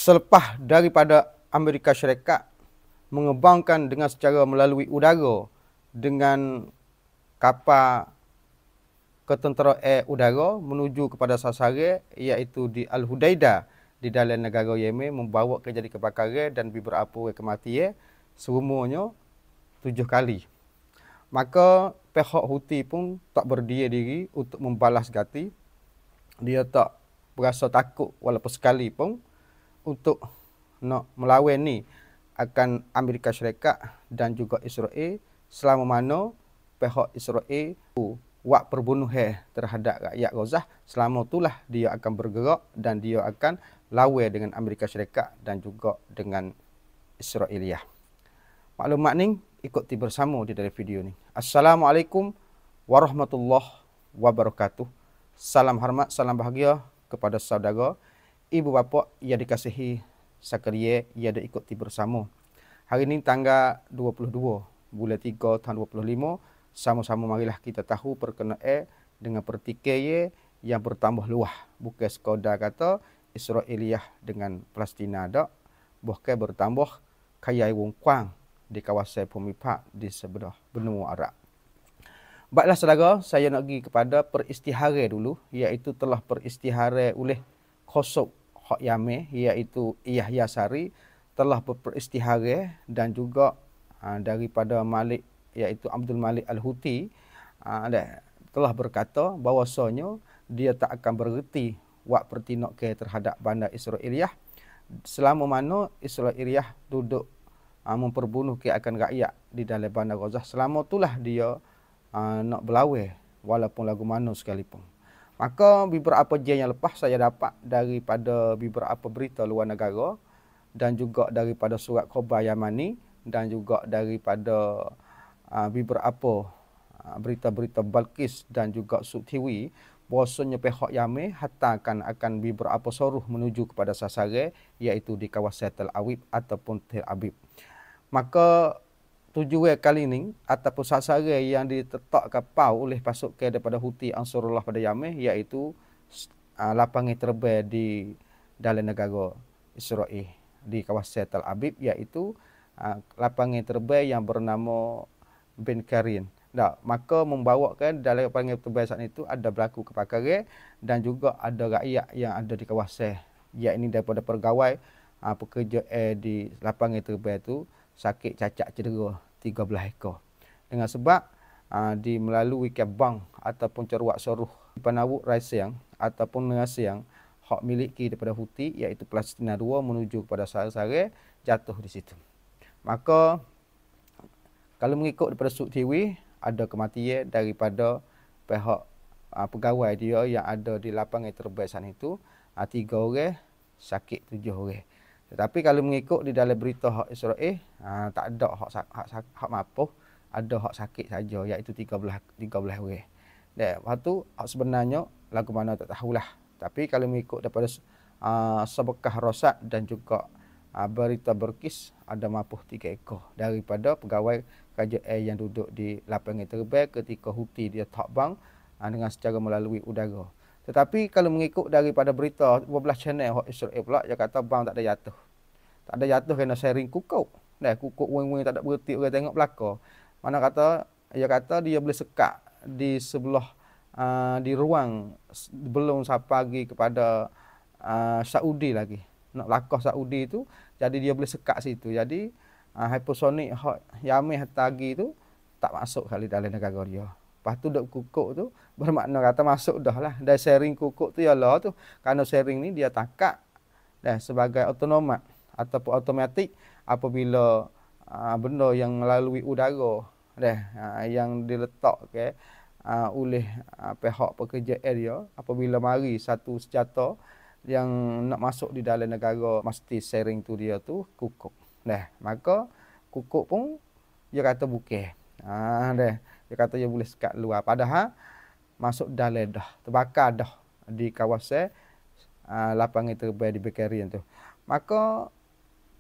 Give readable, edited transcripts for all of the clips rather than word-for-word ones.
Selepas daripada Amerika Syarikat mengembangkan dengan secara melalui udara dengan kapal ketentera air udara menuju kepada sasaran iaitu di Al-Hudaidah di dalam negara Yemen, membawa kejadian kebakaran dan beberapa kematian, semuanya 7 kali. Maka pihak Houthi pun tak berdia diri untuk membalas ganti. Dia tak berasa takut walaupun sekali pun untuk nak melawan ni akan Amerika Syarikat dan juga Israel, selama mana pihak Israel buat perbunuhan terhadap rakyat Gaza. Selama itulah dia akan bergerak dan dia akan lawan dengan Amerika Syarikat dan juga dengan Israel. Maklumat ni ikuti bersama di dalam video ni. Assalamualaikum warahmatullahi wabarakatuh. Salam hormat, salam bahagia kepada saudara, ibu bapa yang dikasihi sekalian yang diikuti bersama. Hari ini tanggal 22 bulan 3 tahun 25. Sama-sama marilah kita tahu perkenaan dengan pertikaian yang bertambah luas. Bukan sekadar kata Israeliah dengan Palestina dak, bahkan bertambah kaya wong kuang di kawasan Pemipak di sebelah benua Arab. Baiklah saudara, saya nak pergi kepada peristiharan dulu, iaitu telah peristiharan oleh Khosab Hak Yamen, iaitu Yahya Sari, telah beristiharan dan juga daripada Malik, iaitu Abdul Malik Al-Houthi, telah berkata bahawasanya dia tak akan berhenti buat pertindakan terhadap bandar Israeliah selama mana Israeliah duduk memperbunuh akan rakyat di dalam bandar Gaza. Selama itulah dia nak berlawan walaupun lagu mana sekalipun. Maka beberapa jam yang lepas saya dapat daripada beberapa berita luar negara dan juga daripada surat khabar Yamani dan juga daripada beberapa berita-berita Balqis dan juga Sutiwi, bahawasanya pihak Yamen hantarkan akan beberapa suruh menuju kepada sasaran iaitu di kawasan Tel Aviv ataupun Tel Aviv. Maka tujuan kali ini ataupun sasaran yang ditetapkan oleh pasukan daripada Houthi Ansarullah pada Yamen iaitu lapangan terbang di dalam negara Israel di kawasan Tel Aviv, iaitu lapangan terbang yang bernama Ben Karin. Maka membawakan dalam lapangan terbang saat itu ada berlaku kebakaran dan juga ada rakyat yang ada di kawasan, iaitu daripada pegawai pekerja di lapangan terbang itu sakit cacat cedera 13 ekor. Dengan sebab di melalui kabang ataupun ceruak suruh penawuk Raisiang ataupun Raisiang hak miliki daripada Houthi iaitu Palestina 2 menuju kepada sasaran jatuh di situ. Maka kalau mengikut daripada Sud TV, ada kematian daripada pihak pegawai dia yang ada di lapangan terbang sana itu 3 orang, sakit 7 orang. Tetapi kalau mengikut di dalam berita hak Israel, tak ada hak mapuh, ada hak sakit saja iaitu 13 orang. Dan lepas tu hak sebenarnya lagu mana tak tahulah. Tapi kalau mengikut daripada sebekah rosak dan juga berita berkis, ada mapuh 3 ekor daripada pegawai kerajaan yang duduk di lapangan terbang ketika Houthi dia takbang dengan secara melalui udara. Tetapi kalau mengikut daripada berita 12 channel hak Israel pula, dia kata bang tak ada jatuh. Tak ada jatuh kerana sharing kukuk. Kukuk wing-wing tak ada berhenti orang tengok belakang. Mana kata dia boleh sekat di sebelah di ruang belum sampai pergi kepada Saudi lagi. Nak lakah Saudi tu, jadi dia boleh sekat situ. Jadi hypersonic hot Yamen hatagi tu tak masuk kali dalam negara dia. Lepas tu duk kukuk tu bermakna kata masuk dah lah. Dan sharing kukuk tu ialah tu, kerana sharing ni dia takak sebagai autonomat ataupun automatik apabila benda yang melalui udara yang diletak oleh pihak pekerja dia, apabila mari satu senjata yang nak masuk di dalam negara, mesti sharing tu dia tu kukuk. Maka kukuk pun dia kata bukan. Dia kata dia boleh sekat luar. Padahal masuk dalam dah, terbakar dah di kawasan lapangan terbang di Bekarian tu. Maka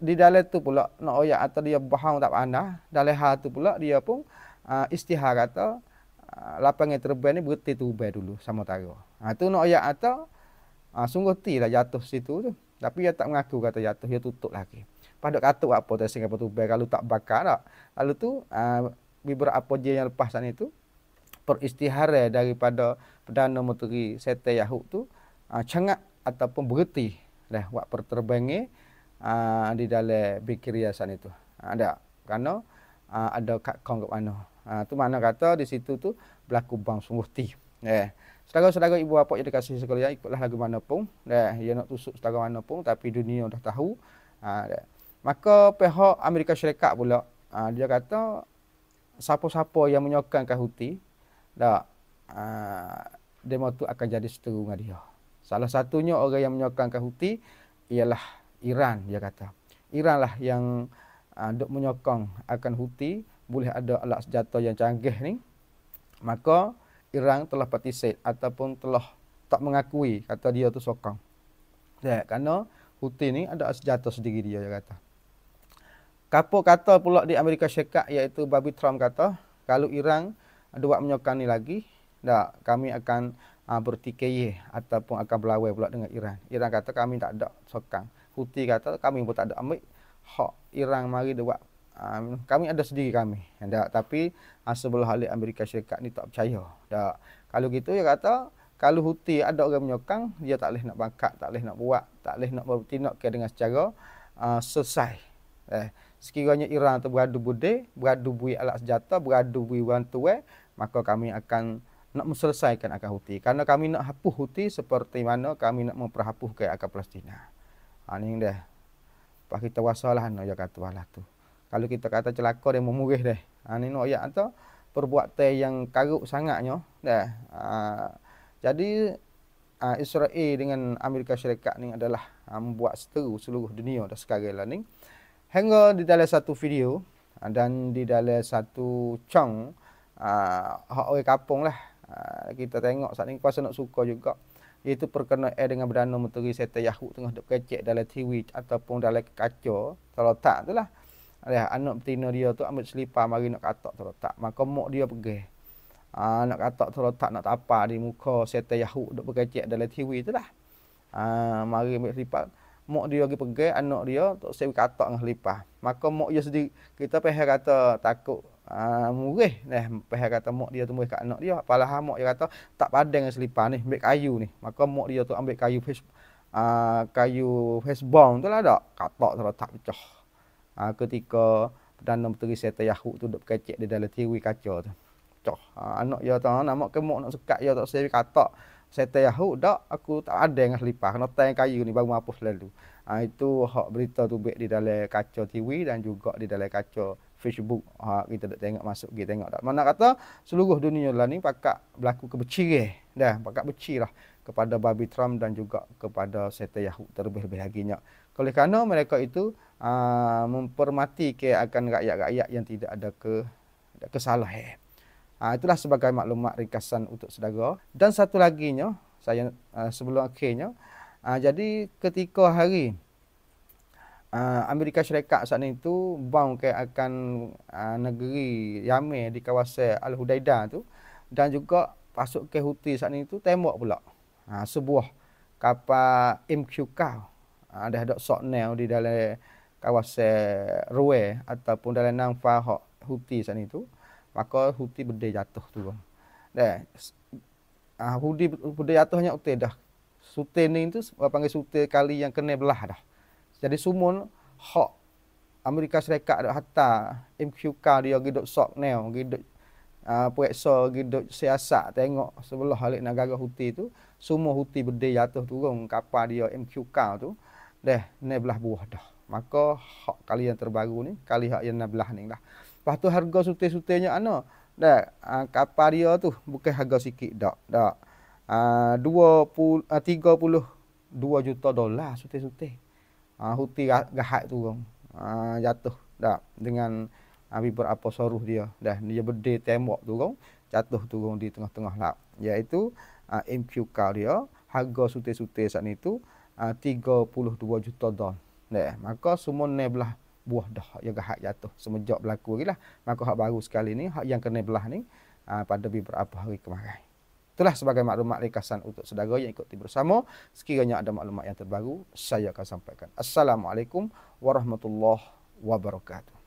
di dalam tu pula nak oyak atau dia bahang tak pandai, dalam hal tu pula dia pun istihar kata lapangan terbang ni berhenti tubai dulu sama tara. Tu nak oyak atau sungguh ti lah jatuh situ tu. Tapi dia tak mengaku kata jatuh, dia tutup lagi. Pada kata apa tu Singapura tu kalau tak bakar tak. Lalu tu beberapa je yang lepas sana itu peristiharan daripada Perdana Menteri Sete Yahud tu cengak ataupun berhenti dah buat perterbangan di dalam Bikiriasan itu. Ada kerana ada kat kong kat mana. Tu mana kata di situ tu berlaku bang sungguh ti. Saudara-saudara ibu bapa yang dikasihi sekalian, ikutlah lagu mana pun. Dia nak tusuk saudara mana pun tapi dunia dah tahu. Maka pihak Amerika Syarikat pula dia kata siapa-siapa yang menyokongkan Houthi demo tu akan jadi seteru dengan dia. Salah satunya orang yang menyokongkan Houthi ialah Iran, dia kata. Iran lah yang duk menyokong akan Houthi, boleh ada alat senjata yang canggih ni. Maka Iran telah participate ataupun telah tak mengakui kata dia tu sokong. Kerana Houthi ni ada senjata sendiri dia kata. Kapok kata pula di Amerika Syarikat iaitu Bobby Trump kata, kalau Iran ada buat menyokong ni lagi, kami akan bertikai ataupun akan berlawan pula dengan Iran. Iran kata kami tak ada sokong. Houthi kata kami pun tak ada ambil hak Iran mari dia buat kami ada sendiri kami. Tapi sebelah ahli Amerika Syarikat ni tak percaya. Kalau gitu dia kata kalau Houthi ada orang menyokong, dia tak boleh nak bangkat, tak boleh nak buat, tak boleh nak bertindak dengan secara selesai. Sekiranya Iran tu beradu budi, beradu bui alat senjata, beradu bui bantuan, maka kami akan nak menyelesaikan akan Houthi. Karena kami nak hapus Houthi seperti mana kami nak memperhapuskan akan Palestina. Ni dah. Pas kita wasalah nak dia kata walah tu. Kalau kita kata celaka dia memurih deh. Ni no ayat tu perbuatan yang karuk sangatnya dah. Jadi Israel dengan Amerika Syarikat ni adalah membuat seteru seluruh dunia dah sekarang lah ni. Hingga di dalam satu video dan di dalam satu cong hak orang kampung lah kita tengok saat ni kuasa nak suka juga, iaitu perkenaan dengan Perdana Menteri Sete Yahud tengah duk kecek dalam TV ataupun dalam kaca terletak tu lah. Anak betina dia tu ambil selipar mari nak katak terletak, maka mak dia pergi nak katak terletak nak tapar di muka Sete Yahud duk berkecek dalam TV tu lah. Mari ambil selipar, mak dia pergi anak dia tok sewi katak dengan selipar. Maka mak dia sendiri kita pihak kata takut murih pihak kata mak dia tu murih kat anak dia. Padahal mak dia kata tak padan dengan selipar ni, ambil kayu ni. Maka mak dia tu ambil kayu baseball tu lah dak katak terletak pecah. Ketika Perdana Menteri Sete Yahud tu duk kecek di dalam TV kaca tu. Pecah. Anak dia tu nak ke mak nak sekat dia tak sewi katak. Sete Yahud dak aku tak ada dengan selipar, kena tang kayu ni baru mampu selalu. Itu hak berita tu baik di dalam kaca TV dan juga di dalam kaca Facebook. Kita dak tengok masuk pergi tengok dak. Mana kata seluruh dunia lah ni pakak berlaku kebecirih dah, pakak becirlah kepada Bobby Trump dan juga kepada Sete Yahud terlebih-lebih laginya. Oleh kerana mereka itu mempermati ke akan rakyat-rakyat yang tidak ada kesalahan. Itulah sebagai maklumat ringkasan untuk saudara. Dan satu laginya, saya sebelum akhirnya, jadi ketika hari Amerika Syarikat saat itu bang ke akan negeri Yaman di kawasan Al-Hudaidah tu, dan juga masuk ke Houthi saat itu tembak pula sebuah kapal MQK ada sok nail di dalam kawasan Ruwais ataupun dalam Namfa hak Houthi saat itu. Maka Houthi berdeh jatuh tu. Houthi berdeh jatuhnya utai dah. Sute ni tu panggil sute kali yang kena belah dah. Jadi sumun hak Amerika Syarikat dak hantar MQK dia giduk sok nail, giduk pueksa, giduk siasat tengok sebelah halik negara Houthi tu, semua Houthi berdeh jatuh turun kapal dia MQK tu. Ni belah buah dah. Maka hak kali yang terbaru ni, kali hak yang belah ni lah. Lepas tu harga sute-sutenya ana. Kapal dia tu bukan harga sikit dak. 32 juta dolar sute-sute. Houthi gahat tu jatuh dak dengan beberapa soruh dia. Dia berdeh tembak turun, jatuh turun di tengah-tengah laut. Iaitu MQK dia harga sute-sute saat itu 32 juta dolar. Maka semua ni belah buah dah yang hak jatuh semenjak berlaku lagi lah. Maka hak baru sekali ni hak yang kena belah ni pada beberapa hari kemarin. Itulah sebagai maklumat ringkasan untuk saudara yang ikuti bersama. Sekiranya ada maklumat yang terbaru, saya akan sampaikan. Assalamualaikum warahmatullahi wabarakatuh.